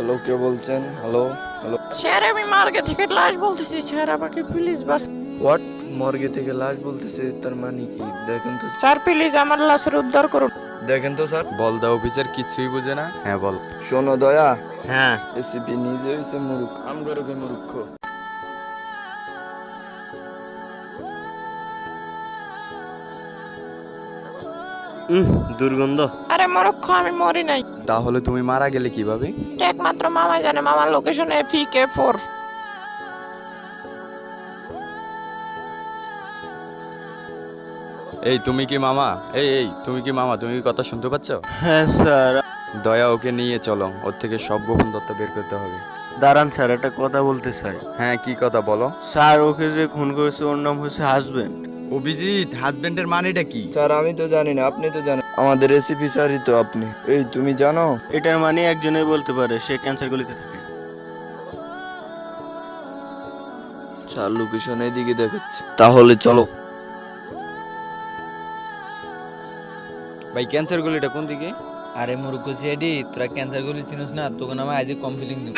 Hello, কে বলছেন? Hello, hello. Sir আমি মার্গে থেকে লাশ বলতেছি, স্যার আমাকে প্লিজ বাস। হোয়াট? মর্গে থেকে লাশ বলতেছে, তার মানে কি? দেখেন তো, স্যার প্লিজ আমার লাশের উদ্ধার করুন। দেখেন তো স্যার। বল দা অফিসার কিছুই বুঝে না। হ্যাঁ বল। শোনো দয়া, হ্যাঁ এসিপি নিজে হয়েছে মুরুখ, আম করে মূর্খ। দুর্গন্ধ। আরে মরক্ষ, আমি মরি নাই। তাহলে তুমি মারা গেলে কিভাবে? এটা একমাত্র মামাই জানে। মামার লোকেশন FEK4। এই তুমি কি মামা? এই তুমি কি মামা? তুমি কি কথা শুনতে পাচ্ছ? হ্যাঁ স্যার। দয়া ওকে নিয়ে চলো, ওর থেকে সব গোপন তথ্য বের করতে হবে। দাঁড়ান স্যার, একটা কথা বলতে চাই। হ্যাঁ কি কথা বলো। স্যার, ওকে যে খুন করেছে ওর নাম হচ্ছে হাজবেন্ড। অভিজিৎ, হাজবেন্ডের মানেটা কি? স্যার আমি তো জানি না, আপনি তো জানেন। আমাদের এসিপি স্যারই তো আপনি। এই তুমি জানো? এটার মানে একজনেই বলতে পারে, সে ক্যান্সার গলিতে থাকে। স্যার লোকেশন এদিকে দেখাচ্ছে, তাহলে চলো। ভাই ক্যান্সার গলিটা কোন দিকে? আরে মূর্খ সিআইডি, তোরা ক্যান্সার গুলি চিনিস না? তোকে নামে আজ কম ফিলিং দিব।